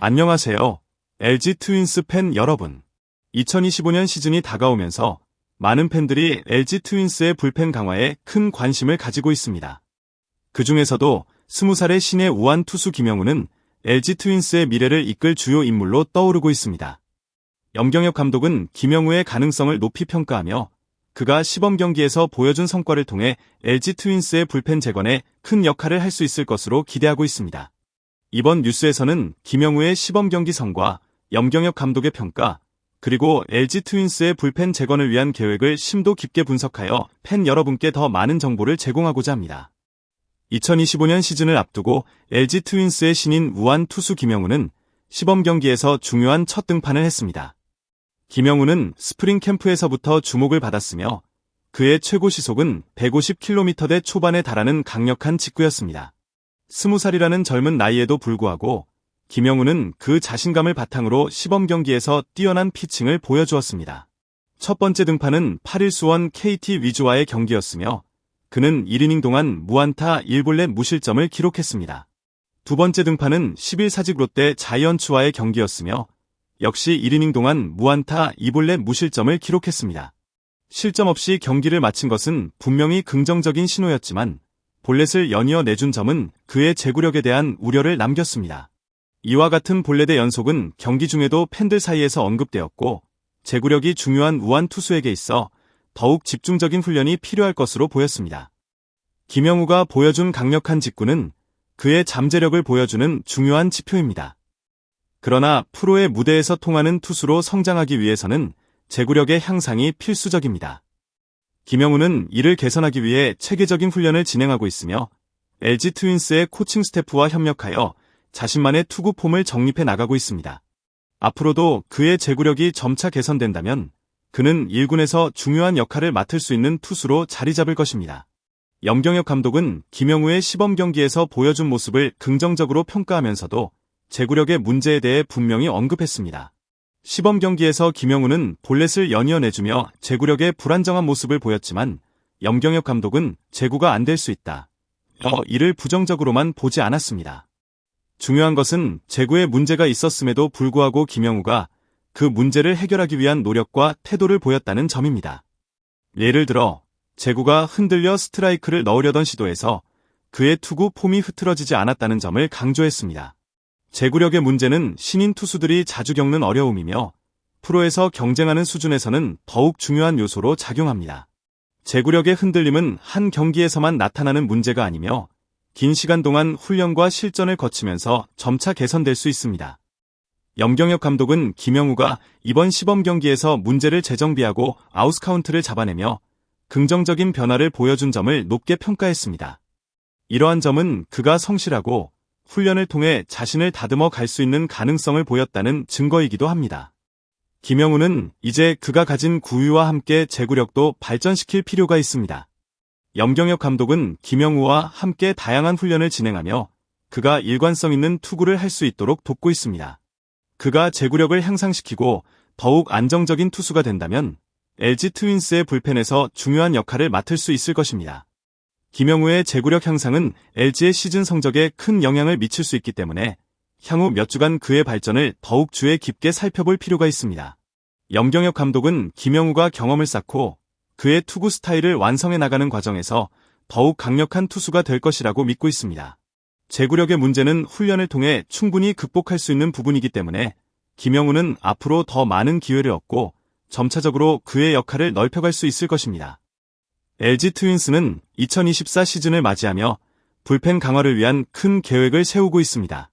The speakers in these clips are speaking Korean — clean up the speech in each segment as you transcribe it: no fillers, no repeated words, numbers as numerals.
안녕하세요. LG 트윈스 팬 여러분. 2025년 시즌이 다가오면서 많은 팬들이 LG 트윈스의 불펜 강화에 큰 관심을 가지고 있습니다. 그 중에서도 20살의 신예 우완 투수 김영우는 LG 트윈스의 미래를 이끌 주요 인물로 떠오르고 있습니다. 염경엽 감독은 김영우의 가능성을 높이 평가하며 그가 시범 경기에서 보여준 성과를 통해 LG 트윈스의 불펜 재건에 큰 역할을 할 수 있을 것으로 기대하고 있습니다. 이번 뉴스에서는 김영우의 시범 경기 성과, 염경엽 감독의 평가, 그리고 LG 트윈스의 불펜 재건을 위한 계획을 심도 깊게 분석하여 팬 여러분께 더 많은 정보를 제공하고자 합니다. 2025년 시즌을 앞두고 LG 트윈스의 신인 우완 투수 김영우는 시범 경기에서 중요한 첫 등판을 했습니다. 김영우는 스프링 캠프에서부터 주목을 받았으며 그의 최고 시속은 150km대 초반에 달하는 강력한 직구였습니다. 20살이라는 젊은 나이에도 불구하고 김영우는 그 자신감을 바탕으로 시범 경기에서 뛰어난 피칭을 보여주었습니다. 첫 번째 등판은 8일 수원 KT 위즈와의 경기였으며 그는 1이닝 동안 무안타 1볼넷 무실점을 기록했습니다. 두 번째 등판은 10일 사직 롯데 자이언츠와의 경기였으며 역시 1이닝 동안 무안타 2볼넷 무실점을 기록했습니다. 실점 없이 경기를 마친 것은 분명히 긍정적인 신호였지만 볼넷을 연이어 내준 점은 그의 제구력에 대한 우려를 남겼습니다. 이와 같은 볼넷의 연속은 경기 중에도 팬들 사이에서 언급되었고 제구력이 중요한 우완 투수에게 있어 더욱 집중적인 훈련이 필요할 것으로 보였습니다. 김영우가 보여준 강력한 직구는 그의 잠재력을 보여주는 중요한 지표입니다. 그러나 프로의 무대에서 통하는 투수로 성장하기 위해서는 제구력의 향상이 필수적입니다. 김영우는 이를 개선하기 위해 체계적인 훈련을 진행하고 있으며 LG 트윈스의 코칭 스태프와 협력하여 자신만의 투구 폼을 정립해 나가고 있습니다. 앞으로도 그의 제구력이 점차 개선된다면 그는 1군에서 중요한 역할을 맡을 수 있는 투수로 자리 잡을 것입니다. 염경엽 감독은 김영우의 시범 경기에서 보여준 모습을 긍정적으로 평가하면서도 제구력의 문제에 대해 분명히 언급했습니다. 시범 경기에서 김영우는 볼넷을 연이어 내주며 제구력의 불안정한 모습을 보였지만 염경엽 감독은 제구가 안 될 수 있다. 이를 부정적으로만 보지 않았습니다. 중요한 것은 제구에 문제가 있었음에도 불구하고 김영우가 그 문제를 해결하기 위한 노력과 태도를 보였다는 점입니다. 예를 들어 제구가 흔들려 스트라이크를 넣으려던 시도에서 그의 투구 폼이 흐트러지지 않았다는 점을 강조했습니다. 제구력의 문제는 신인 투수들이 자주 겪는 어려움이며 프로에서 경쟁하는 수준에서는 더욱 중요한 요소로 작용합니다. 제구력의 흔들림은 한 경기에서만 나타나는 문제가 아니며 긴 시간 동안 훈련과 실전을 거치면서 점차 개선될 수 있습니다. 염경엽 감독은 김영우가 이번 시범 경기에서 문제를 재정비하고 아웃 카운트를 잡아내며 긍정적인 변화를 보여준 점을 높게 평가했습니다. 이러한 점은 그가 성실하고 훈련을 통해 자신을 다듬어 갈 수 있는 가능성을 보였다는 증거이기도 합니다. 김영우는 이제 그가 가진 구위와 함께 제구력도 발전시킬 필요가 있습니다. 염경엽 감독은 김영우와 함께 다양한 훈련을 진행하며 그가 일관성 있는 투구를 할 수 있도록 돕고 있습니다. 그가 제구력을 향상시키고 더욱 안정적인 투수가 된다면 LG 트윈스의 불펜에서 중요한 역할을 맡을 수 있을 것입니다. 김영우의 제구력 향상은 LG의 시즌 성적에 큰 영향을 미칠 수 있기 때문에 향후 몇 주간 그의 발전을 더욱 주의 깊게 살펴볼 필요가 있습니다. 염경엽 감독은 김영우가 경험을 쌓고 그의 투구 스타일을 완성해 나가는 과정에서 더욱 강력한 투수가 될 것이라고 믿고 있습니다. 제구력의 문제는 훈련을 통해 충분히 극복할 수 있는 부분이기 때문에 김영우는 앞으로 더 많은 기회를 얻고 점차적으로 그의 역할을 넓혀갈 수 있을 것입니다. LG 트윈스는 2024 시즌을 맞이하며 불펜 강화를 위한 큰 계획을 세우고 있습니다.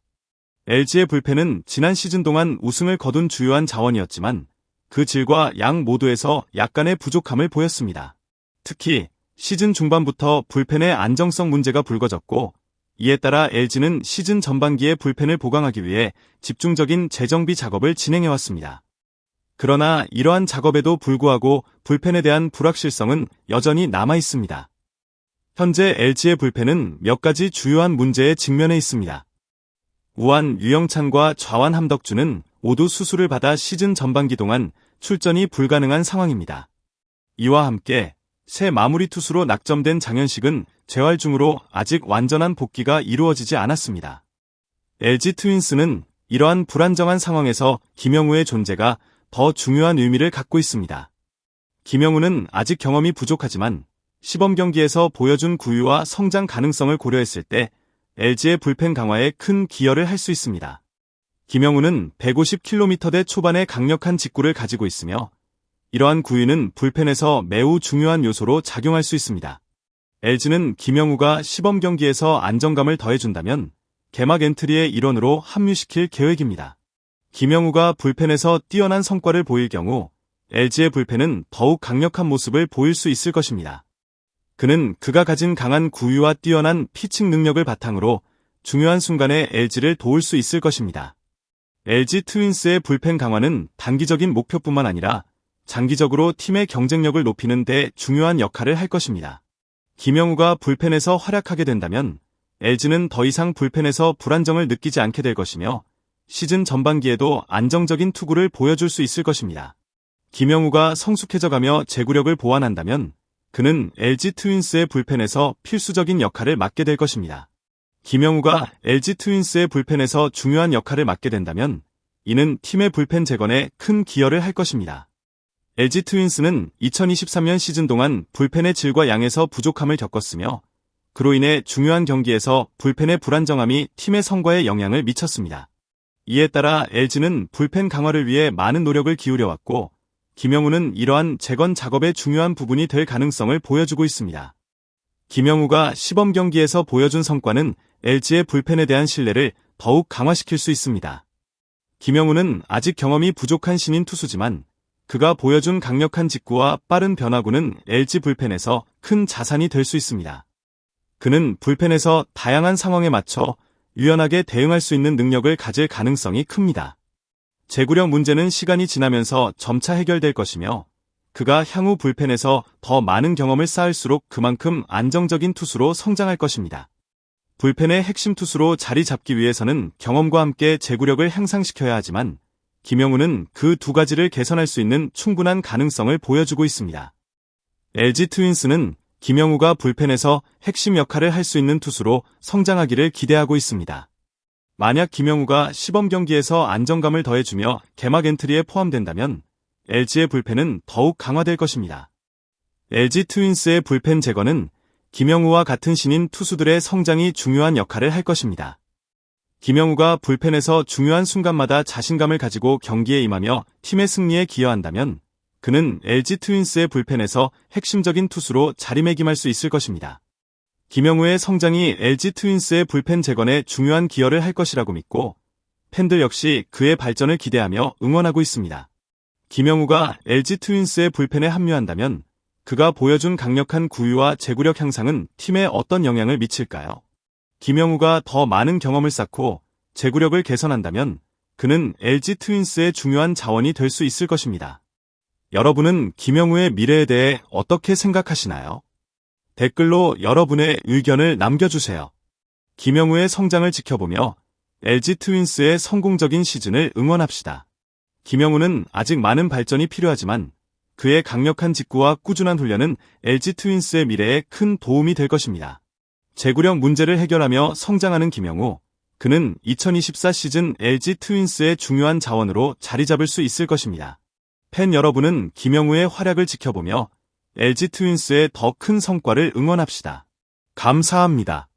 LG의 불펜은 지난 시즌 동안 우승을 거둔 주요한 자원이었지만 그 질과 양 모두에서 약간의 부족함을 보였습니다. 특히 시즌 중반부터 불펜의 안정성 문제가 불거졌고 이에 따라 LG는 시즌 전반기에 불펜을 보강하기 위해 집중적인 재정비 작업을 진행해왔습니다. 그러나 이러한 작업에도 불구하고 불펜에 대한 불확실성은 여전히 남아있습니다. 현재 LG의 불펜은 몇 가지 주요한 문제에 직면해 있습니다. 우완 유영찬과 좌완 함덕주는 모두 수술을 받아 시즌 전반기 동안 출전이 불가능한 상황입니다. 이와 함께 새 마무리 투수로 낙점된 장현식은 재활 중으로 아직 완전한 복귀가 이루어지지 않았습니다. LG 트윈스는 이러한 불안정한 상황에서 김영우의 존재가 더 중요한 의미를 갖고 있습니다. 김영우는 아직 경험이 부족하지만 시범 경기에서 보여준 구위와 성장 가능성을 고려했을 때 LG의 불펜 강화에 큰 기여를 할 수 있습니다. 김영우는 150km대 초반의 강력한 직구를 가지고 있으며 이러한 구위는 불펜에서 매우 중요한 요소로 작용할 수 있습니다. LG는 김영우가 시범 경기에서 안정감을 더해준다면 개막 엔트리의 일원으로 합류시킬 계획입니다. 김영우가 불펜에서 뛰어난 성과를 보일 경우 LG의 불펜은 더욱 강력한 모습을 보일 수 있을 것입니다. 그는 그가 가진 강한 구위와 뛰어난 피칭 능력을 바탕으로 중요한 순간에 LG를 도울 수 있을 것입니다. LG 트윈스의 불펜 강화는 단기적인 목표뿐만 아니라 장기적으로 팀의 경쟁력을 높이는 데 중요한 역할을 할 것입니다. 김영우가 불펜에서 활약하게 된다면 LG는 더 이상 불펜에서 불안정을 느끼지 않게 될 것이며 시즌 전반기에도 안정적인 투구를 보여줄 수 있을 것입니다. 김영우가 성숙해져가며 제구력을 보완한다면 그는 LG 트윈스의 불펜에서 필수적인 역할을 맡게 될 것입니다. 김영우가 LG 트윈스의 불펜에서 중요한 역할을 맡게 된다면 이는 팀의 불펜 재건에 큰 기여를 할 것입니다. LG 트윈스는 2023년 시즌 동안 불펜의 질과 양에서 부족함을 겪었으며 그로 인해 중요한 경기에서 불펜의 불안정함이 팀의 성과에 영향을 미쳤습니다. 이에 따라 LG는 불펜 강화를 위해 많은 노력을 기울여왔고 김영우는 이러한 재건 작업의 중요한 부분이 될 가능성을 보여주고 있습니다. 김영우가 시범 경기에서 보여준 성과는 LG의 불펜에 대한 신뢰를 더욱 강화시킬 수 있습니다. 김영우는 아직 경험이 부족한 신인 투수지만 그가 보여준 강력한 직구와 빠른 변화구는 LG 불펜에서 큰 자산이 될 수 있습니다. 그는 불펜에서 다양한 상황에 맞춰 유연하게 대응할 수 있는 능력을 가질 가능성이 큽니다. 제구력 문제는 시간이 지나면서 점차 해결될 것이며 그가 향후 불펜에서 더 많은 경험을 쌓을수록 그만큼 안정적인 투수로 성장할 것입니다. 불펜의 핵심 투수로 자리 잡기 위해서는 경험과 함께 제구력을 향상시켜야 하지만 김영우는 그 두 가지를 개선할 수 있는 충분한 가능성을 보여주고 있습니다. LG 트윈스는 김영우가 불펜에서 핵심 역할을 할 수 있는 투수로 성장하기를 기대하고 있습니다. 만약 김영우가 시범 경기에서 안정감을 더해주며 개막 엔트리에 포함된다면 LG의 불펜은 더욱 강화될 것입니다. LG 트윈스의 불펜 재건은 김영우와 같은 신인 투수들의 성장이 중요한 역할을 할 것입니다. 김영우가 불펜에서 중요한 순간마다 자신감을 가지고 경기에 임하며 팀의 승리에 기여한다면 그는 LG 트윈스의 불펜에서 핵심적인 투수로 자리매김할 수 있을 것입니다. 김영우의 성장이 LG 트윈스의 불펜 재건에 중요한 기여를 할 것이라고 믿고 팬들 역시 그의 발전을 기대하며 응원하고 있습니다. 김영우가 LG 트윈스의 불펜에 합류한다면 그가 보여준 강력한 구위와 제구력 향상은 팀에 어떤 영향을 미칠까요? 김영우가 더 많은 경험을 쌓고 제구력을 개선한다면 그는 LG 트윈스의 중요한 자원이 될 수 있을 것입니다. 여러분은 김영우의 미래에 대해 어떻게 생각하시나요? 댓글로 여러분의 의견을 남겨주세요. 김영우의 성장을 지켜보며 LG 트윈스의 성공적인 시즌을 응원합시다. 김영우는 아직 많은 발전이 필요하지만 그의 강력한 직구와 꾸준한 훈련은 LG 트윈스의 미래에 큰 도움이 될 것입니다. 제구력 문제를 해결하며 성장하는 김영우, 그는 2024 시즌 LG 트윈스의 중요한 자원으로 자리 잡을 수 있을 것입니다. 팬 여러분은 김영우의 활약을 지켜보며 LG 트윈스의 더 큰 성과를 응원합시다. 감사합니다.